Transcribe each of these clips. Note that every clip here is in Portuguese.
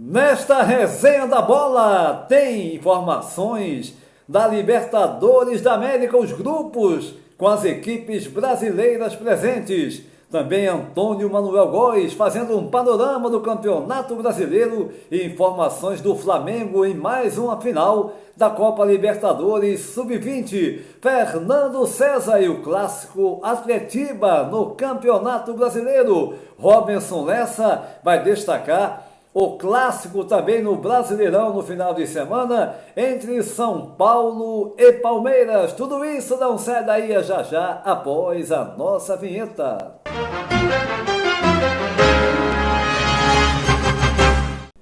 Nesta resenha da bola tem informações da Libertadores da América, os grupos com as equipes brasileiras presentes. Também Antônio Manuel Góes fazendo um panorama do Campeonato Brasileiro e informações do Flamengo em mais uma final da Copa Libertadores Sub-20. Fernando César e o clássico Atletiba no Campeonato Brasileiro. Robinson Lessa vai destacar o clássico também no Brasileirão no final de semana entre São Paulo e Palmeiras. Tudo isso não sai daí já após a nossa vinheta.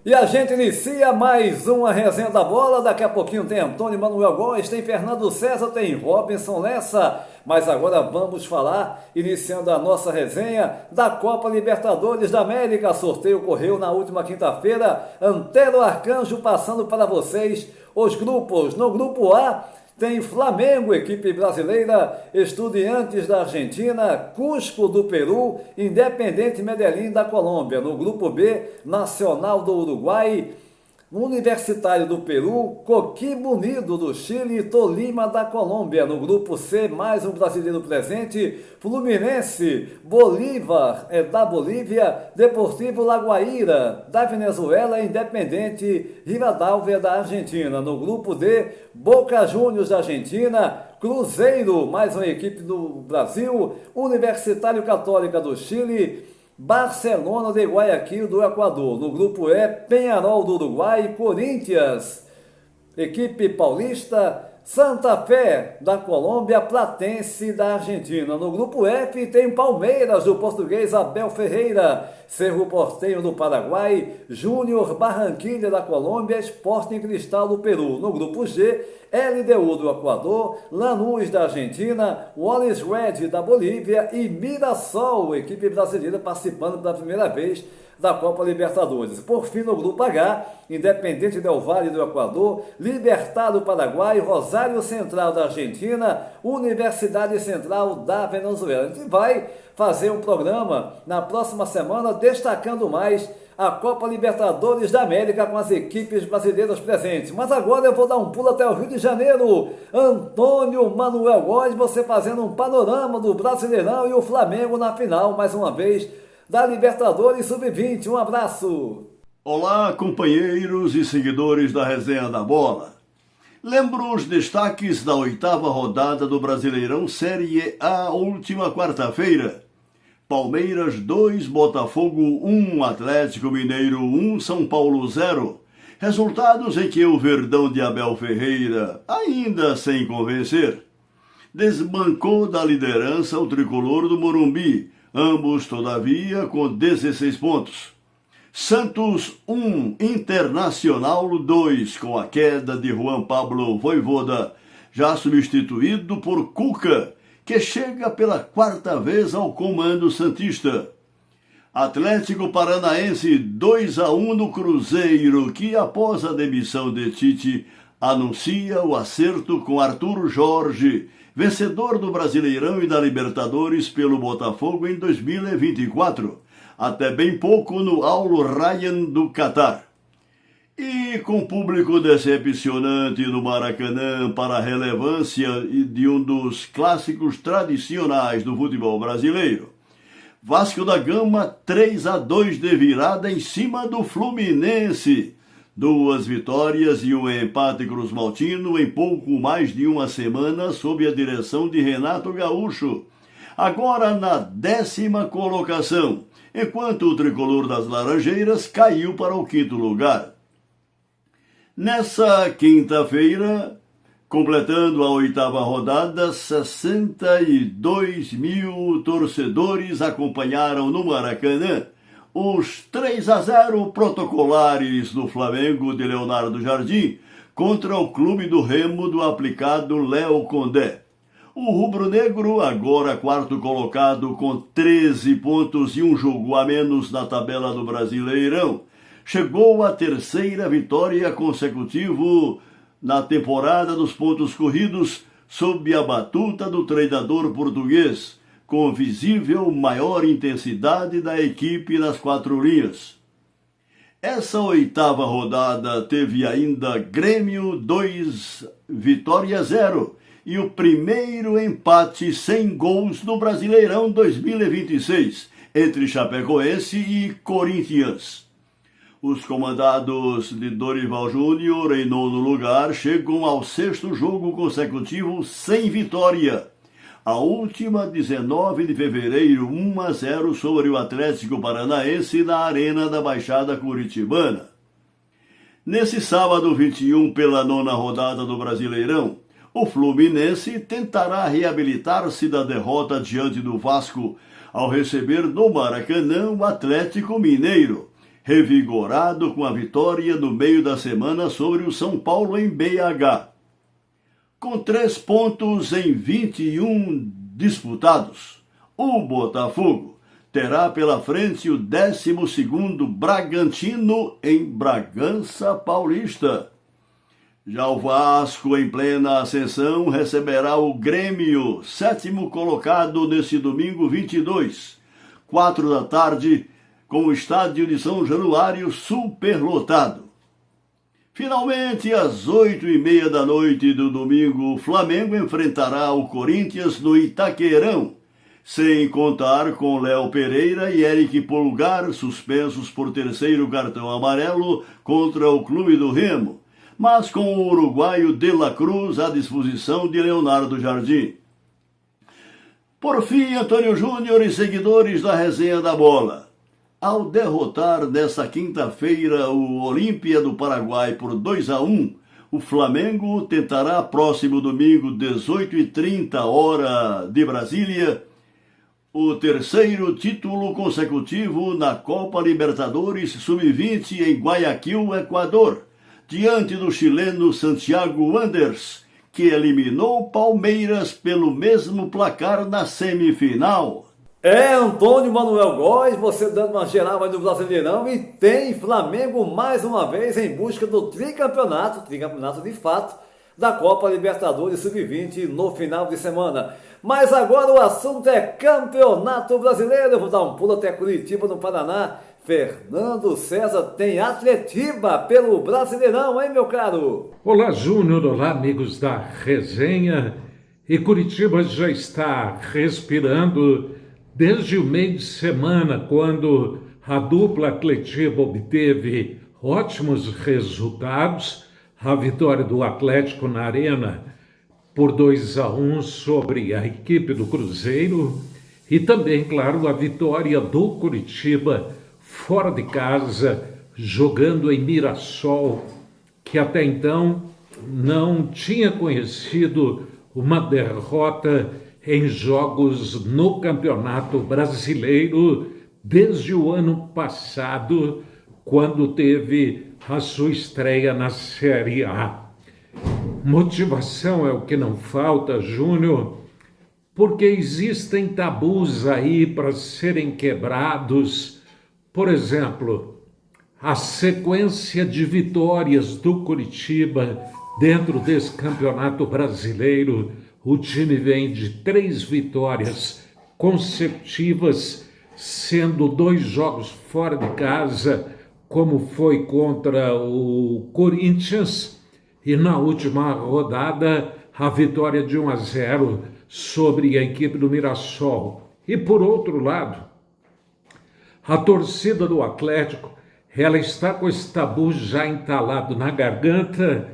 E a gente inicia mais uma resenha da bola. Daqui a pouquinho tem Antônio Manuel Góes, tem Fernando César, tem Robinson Lessa. Mas agora vamos falar, iniciando a nossa resenha, da Copa Libertadores da América. Sorteio ocorreu na última quinta-feira. Antero Arcanjo passando para vocês os grupos. No grupo A tem Flamengo, equipe brasileira, Estudiantes da Argentina, Cusco do Peru, Independiente Medellín da Colômbia. No grupo B, Nacional do Uruguai, Universitário do Peru, Coquimbo Unido do Chile e Tolima da Colômbia. No grupo C, mais um brasileiro presente, Fluminense, Bolívar da Bolívia, Deportivo Laguaira da Venezuela e Independente Rivadavia da Argentina. No grupo D, Boca Juniors da Argentina, Cruzeiro, mais uma equipe do Brasil, Universitário Católica do Chile, Barcelona de Guayaquil do Equador. No grupo E, Peñarol do Uruguai, Corinthians, equipe paulista, Santa Fé da Colômbia, Platense da Argentina. No grupo F tem Palmeiras do português Abel Ferreira, Cerro Porteño do Paraguai, Júnior Barranquilla da Colômbia, Sporting Cristal do Peru. No grupo G, LDU do Equador, Lanús da Argentina, Wallace Red da Bolívia e Mirassol, equipe brasileira participando pela primeira vez da Copa Libertadores. Por fim, no grupo H, Independente Del Valle do Equador, Libertad do Paraguai, Rosário Central da Argentina, Universidade Central da Venezuela. A gente vai fazer um programa na próxima semana destacando mais a Copa Libertadores da América com as equipes brasileiras presentes. Mas agora eu vou dar um pulo até o Rio de Janeiro. Antônio Manuel Góes, você fazendo um panorama do Brasileirão e o Flamengo na final, mais uma vez, da Libertadores Sub-20. Um abraço. Olá, companheiros e seguidores da Resenha da Bola. Lembro os destaques da 8ª rodada do Brasileirão Série A, última quarta-feira. Palmeiras 2, Botafogo 1, Atlético Mineiro 1, São Paulo 0. Resultados em que o Verdão de Abel Ferreira, ainda sem convencer, desbancou da liderança o tricolor do Morumbi, ambos, todavia, com 16 pontos. Santos 1, Internacional 2, com a queda de Juan Pablo Vojvoda, já substituído por Cuca, que chega pela 4ª vez ao comando santista. Atlético Paranaense 2-1 no Cruzeiro, que após a demissão de Tite, anuncia o acerto com Arthur Jorge, vencedor do Brasileirão e da Libertadores pelo Botafogo em 2024, até bem pouco no Al Rayyan do Catar. E com público decepcionante no Maracanã para a relevância de um dos clássicos tradicionais do futebol brasileiro, Vasco da Gama 3-2 de virada em cima do Fluminense. 2 vitórias e um empate cruzmaltino em pouco mais de uma semana sob a direção de Renato Gaúcho. Agora na 10ª colocação, enquanto o tricolor das Laranjeiras caiu para o 5º lugar. Nessa quinta-feira, completando a 8ª rodada, 62 mil torcedores acompanharam no Maracanã os 3-0 protocolares do Flamengo de Leonardo Jardim contra o Clube do Remo do aplicado Léo Condé. O rubro-negro, agora 4º colocado com 13 pontos e um jogo a menos na tabela do Brasileirão, chegou à 3ª vitória consecutiva na temporada dos pontos corridos sob a batuta do treinador português, com visível maior intensidade da equipe nas 4 linhas. Essa oitava rodada teve ainda Grêmio 2, Vitória 0 e o primeiro empate sem gols no Brasileirão 2026 entre Chapecoense e Corinthians. Os comandados de Dorival Júnior, em nono lugar, chegam ao sexto jogo consecutivo sem vitória. A última, 19 de fevereiro, 1-0 sobre o Atlético Paranaense na Arena da Baixada Curitibana. Nesse sábado 21, pela nona rodada do Brasileirão, o Fluminense tentará reabilitar-se da derrota diante do Vasco ao receber no Maracanã o Atlético Mineiro, revigorado com a vitória no meio da semana sobre o São Paulo em BH. Com 3 pontos em 21 disputados, o Botafogo terá pela frente o 12º Bragantino em Bragança Paulista. Já o Vasco, em plena ascensão, receberá o Grêmio, 7º colocado neste domingo 22, 4 da tarde, com o estádio de São Januário superlotado. Finalmente, às 8h30 da noite do domingo, o Flamengo enfrentará o Corinthians no Itaquerão, sem contar com Léo Pereira e Eric Pulgar, suspensos por terceiro cartão amarelo contra o Clube do Remo, mas com o uruguaio De La Cruz à disposição de Leonardo Jardim. Por fim, Antônio Júnior e seguidores da Resenha da Bola. Ao derrotar nesta quinta-feira o Olímpia do Paraguai por 2-1, o Flamengo tentará próximo domingo, 18h30, hora de Brasília, o terceiro título consecutivo na Copa Libertadores Sub-20 em Guayaquil, Equador, diante do chileno Santiago Wanderers, que eliminou o Palmeiras pelo mesmo placar na semifinal. Antônio Manuel Góes, você dando uma geral aí do Brasileirão, e tem Flamengo mais uma vez em busca do tricampeonato de fato, da Copa Libertadores Sub-20 no final de semana. Mas agora o assunto é Campeonato Brasileiro. Eu vou dar um pulo até Curitiba, no Paraná. Fernando César tem Atletiba pelo Brasileirão, hein, meu caro? Olá, Júnior, olá, amigos da Resenha. E Curitiba já está respirando desde o meio de semana, quando a dupla Atletiba obteve ótimos resultados, a vitória do Atlético na Arena por 2-1 sobre a equipe do Cruzeiro e também, claro, a vitória do Curitiba fora de casa, jogando em Mirassol, que até então não tinha conhecido uma derrota em jogos no Campeonato Brasileiro desde o ano passado, quando teve a sua estreia na Série A. Motivação é o que não falta, Júnior, porque existem tabus aí para serem quebrados. Por exemplo, a sequência de vitórias do Curitiba dentro desse Campeonato Brasileiro. O time vem de 3 vitórias consecutivas, sendo 2 jogos fora de casa, como foi contra o Corinthians, e na última rodada a vitória de 1-0 sobre a equipe do Mirassol. E por outro lado, a torcida do Atlético, ela está com esse tabu já entalado na garganta,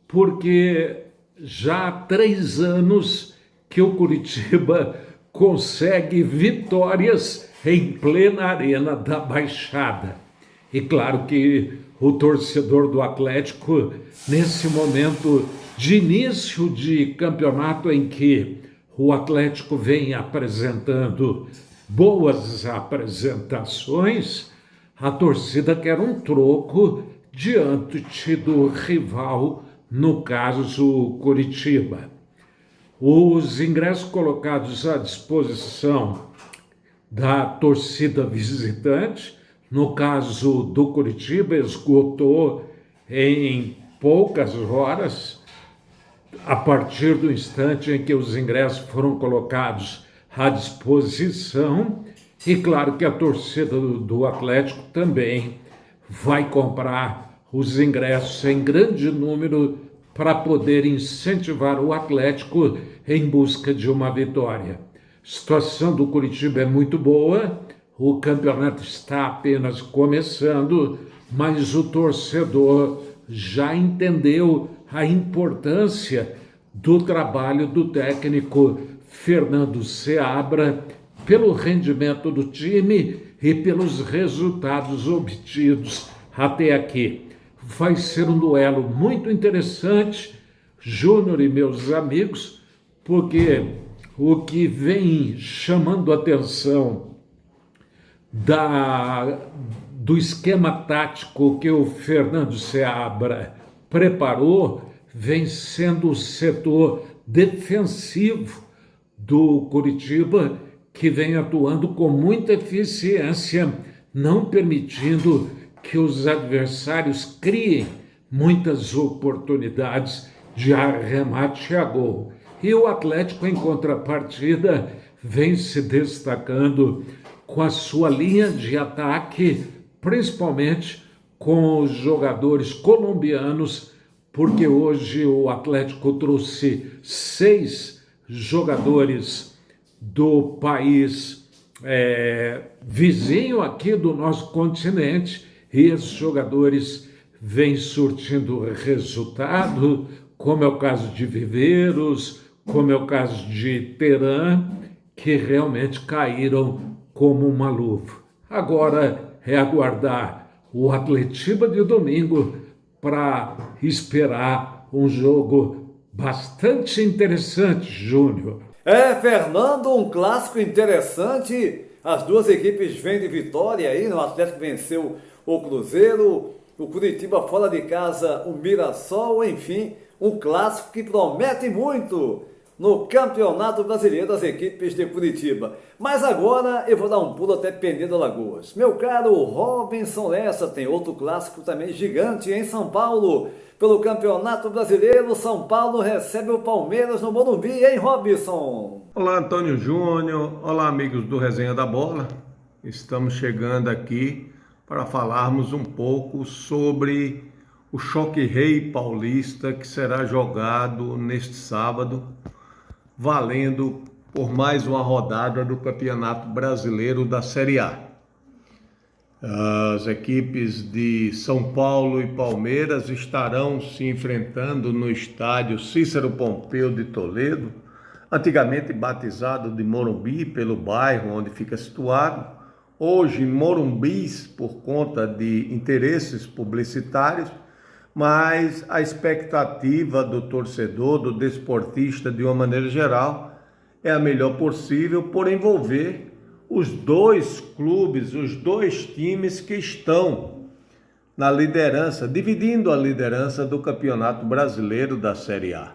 porque já há 3 anos que o Curitiba consegue vitórias em plena Arena da Baixada. E claro que o torcedor do Atlético, nesse momento de início de campeonato em que o Atlético vem apresentando boas apresentações, a torcida quer um troco diante do rival, no caso o Curitiba. Os ingressos colocados à disposição da torcida visitante, no caso do Curitiba, esgotou em poucas horas, a partir do instante em que os ingressos foram colocados à disposição. E claro que a torcida do Atlético também vai comprar os ingressos em grande número para poder incentivar o Atlético em busca de uma vitória. A situação do Curitiba é muito boa, o campeonato está apenas começando, mas o torcedor já entendeu a importância do trabalho do técnico Fernando Seabra pelo rendimento do time e pelos resultados obtidos até aqui. Vai ser um duelo muito interessante, Júnior e meus amigos, porque o que vem chamando a atenção do esquema tático que o Fernando Seabra preparou vem sendo o setor defensivo do Curitiba, que vem atuando com muita eficiência, não permitindo que os adversários criem muitas oportunidades de arremate a gol. E o Atlético, em contrapartida, vem se destacando com a sua linha de ataque, principalmente com os jogadores colombianos, porque hoje o Atlético trouxe 6 jogadores do país vizinho aqui do nosso continente, e esses jogadores vêm surtindo resultado, como é o caso de Viveiros, como é o caso de Teran, que realmente caíram como uma luva. Agora é aguardar o Atletiba de domingo para esperar um jogo bastante interessante, Júnior. Fernando, um clássico interessante. As duas equipes vêm de vitória aí, o Atlético venceu o Cruzeiro, o Curitiba fora de casa, o Mirassol, enfim, um clássico que promete muito no Campeonato Brasileiro das equipes de Curitiba. Mas agora eu vou dar um pulo até Penedo Alagoas. Meu caro Robinson Lessa, tem outro clássico também gigante em São Paulo. Pelo Campeonato Brasileiro, São Paulo recebe o Palmeiras no Morumbi, hein, Robinson? Olá, Antônio Júnior. Olá, amigos do Resenha da Bola. Estamos chegando aqui para falarmos um pouco sobre o Choque Rei Paulista que será jogado neste sábado, valendo por mais uma rodada do Campeonato Brasileiro da Série A. As equipes de São Paulo e Palmeiras estarão se enfrentando no estádio Cícero Pompeu de Toledo, antigamente batizado de Morumbi pelo bairro onde fica situado, hoje Morumbis por conta de interesses publicitários, mas a expectativa do torcedor, do desportista de uma maneira geral, é a melhor possível por envolver os dois clubes, os dois times que estão na liderança, dividindo a liderança do Campeonato Brasileiro da Série A.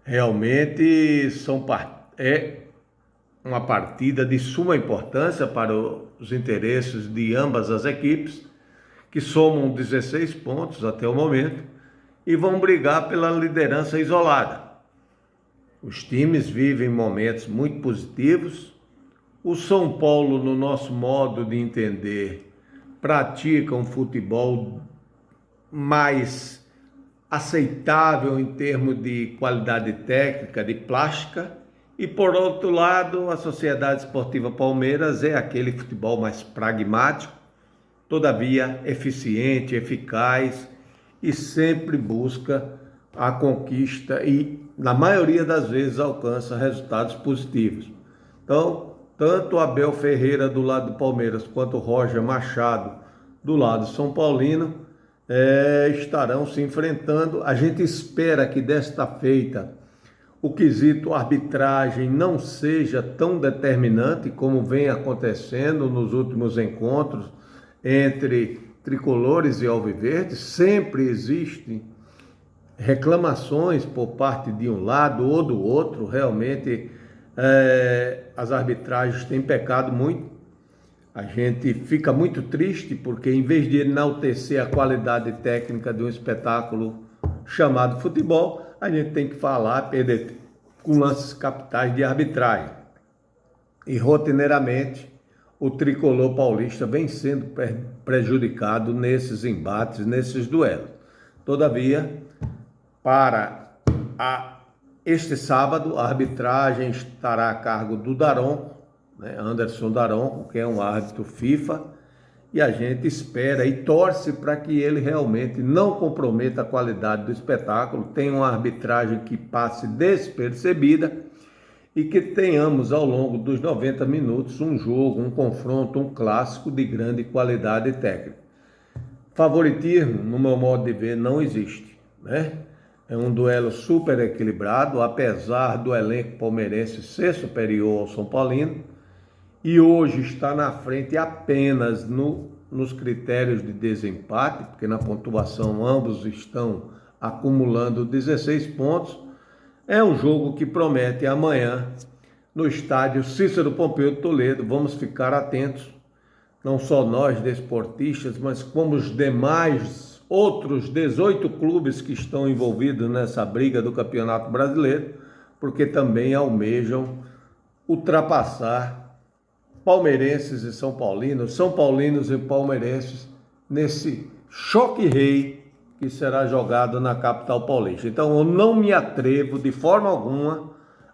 Realmente é uma partida de suma importância para os interesses de ambas as equipes, que somam 16 pontos até o momento e vão brigar pela liderança isolada. Os times vivem momentos muito positivos. O São Paulo, no nosso modo de entender, pratica um futebol mais aceitável em termos de qualidade técnica, de plástica. E, por outro lado, a Sociedade Esportiva Palmeiras é aquele futebol mais pragmático, todavia eficiente, eficaz e sempre busca a conquista e, na maioria das vezes, alcança resultados positivos. Então, tanto Abel Ferreira do lado do Palmeiras quanto Roger Machado do lado São Paulino estarão se enfrentando. A gente espera que desta feita o quesito arbitragem não seja tão determinante como vem acontecendo nos últimos encontros entre tricolores e alviverdes. Sempre existem reclamações por parte de um lado ou do outro. Realmente as arbitragens têm pecado muito. A gente fica muito triste porque, em vez de enaltecer a qualidade técnica de um espetáculo chamado futebol, a gente tem que falar, perder com lances capitais de arbitragem. E rotineiramente o tricolor paulista vem sendo prejudicado nesses embates, nesses duelos. Todavia, para este sábado, a arbitragem estará a cargo do Daron, né, Anderson Daron, que é um árbitro FIFA, e a gente espera e torce para que ele realmente não comprometa a qualidade do espetáculo, tenha uma arbitragem que passe despercebida e que tenhamos ao longo dos 90 minutos um jogo, um confronto, um clássico de grande qualidade técnica. Favoritismo, no meu modo de ver, não existe, né? É um duelo super equilibrado, apesar do elenco palmeirense ser superior ao São Paulino, e hoje está na frente apenas nos critérios de desempate, porque na pontuação ambos estão acumulando 16 pontos. É um jogo que promete amanhã no estádio Cícero Pompeu de Toledo. Vamos ficar atentos, não só nós desportistas, mas como os demais outros 18 clubes que estão envolvidos nessa briga do Campeonato Brasileiro, porque também almejam ultrapassar palmeirenses e São Paulinos e palmeirenses nesse choque rei que será jogado na capital paulista. Então eu não me atrevo de forma alguma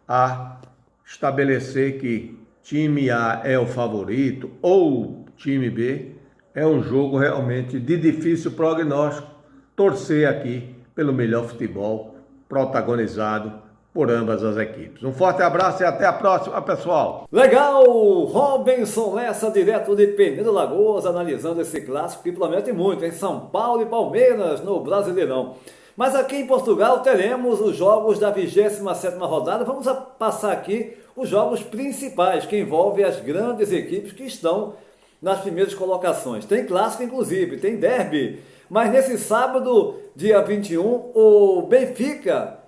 a estabelecer que time A é o favorito ou time B. É um jogo realmente de difícil prognóstico. Torcer aqui pelo melhor futebol protagonizado por ambas as equipes. Um forte abraço e até a próxima, pessoal. Legal! Robinson Lessa, direto de Penedo Lagoas, analisando esse clássico que promete muito em São Paulo e Palmeiras no Brasileirão. Mas aqui em Portugal teremos os jogos da 27ª rodada. Vamos passar aqui os jogos principais que envolvem as grandes equipes que estão nas primeiras colocações. Tem clássico, inclusive, tem derby. Mas nesse sábado, dia 21, o Benfica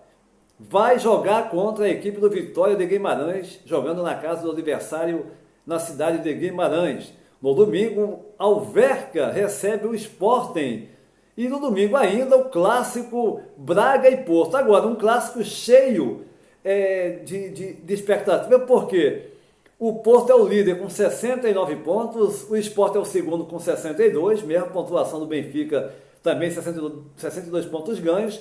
vai jogar contra a equipe do Vitória de Guimarães, jogando na casa do adversário na cidade de Guimarães. No domingo, Alverca recebe o Sporting. E no domingo ainda, o clássico Braga e Porto. Agora, um clássico cheio de expectativa, porque o Porto é o líder com 69 pontos, o Sport é o segundo com 62, mesma pontuação do Benfica, também 62 pontos ganhos.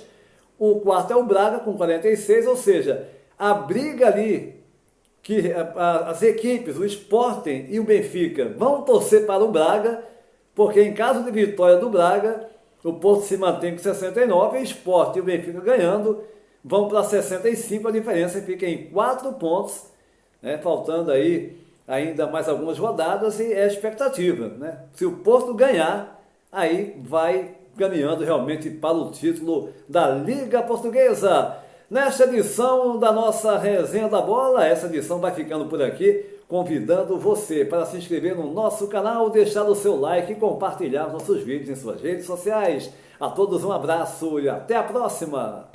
O quarto é o Braga com 46, ou seja, a briga ali, que as equipes, o Sporting e o Benfica, vão torcer para o Braga, porque em caso de vitória do Braga, o Porto se mantém com 69, o Sport e o Benfica ganhando, vão para 65, a diferença fica em 4 pontos, né, faltando aí ainda mais algumas rodadas e é expectativa, né? Se o Porto ganhar, aí vai caminhando realmente para o título da Liga Portuguesa. Nesta edição da nossa Resenha da Bola, essa edição vai ficando por aqui, convidando você para se inscrever no nosso canal, deixar o seu like e compartilhar os nossos vídeos em suas redes sociais. A todos um abraço e até a próxima!